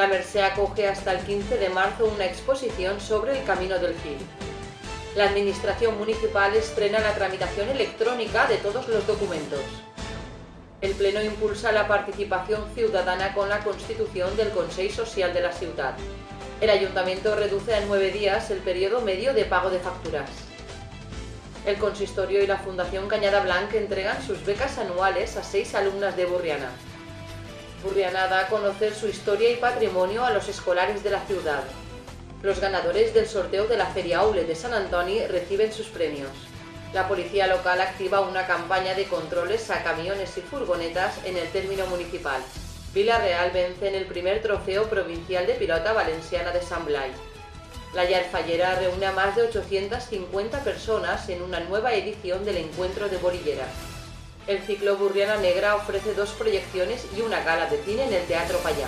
La Mercè acoge hasta el 15 de marzo una exposición sobre el Camino del Cid. La Administración Municipal estrena la tramitación electrónica de todos los documentos. El Pleno impulsa la participación ciudadana con la constitución del Consell Social de la ciutat. El Ayuntamiento reduce a 9 días el periodo medio de pago de facturas. El Consistorio y la Fundación Cañada Blanc entregan sus becas anuales a 6 alumnas de Burriana. Burriana da a conocer su historia y patrimonio a los escolares de la ciudad. Los ganadores del sorteo de la Feria Aule de Sant Antoni reciben sus premios. La policía local activa una campaña de controles a camiones y furgonetas en el término municipal. Vila-real vence en el primer trofeo provincial de pilota valenciana de Sant Blai. La Llar Fallera reúne a más de 850 personas en una nueva edición del Encuentro de Borillera. El ciclo Burriana Negra ofrece 2 proyecciones y una gala de cine en el Teatro Pallà.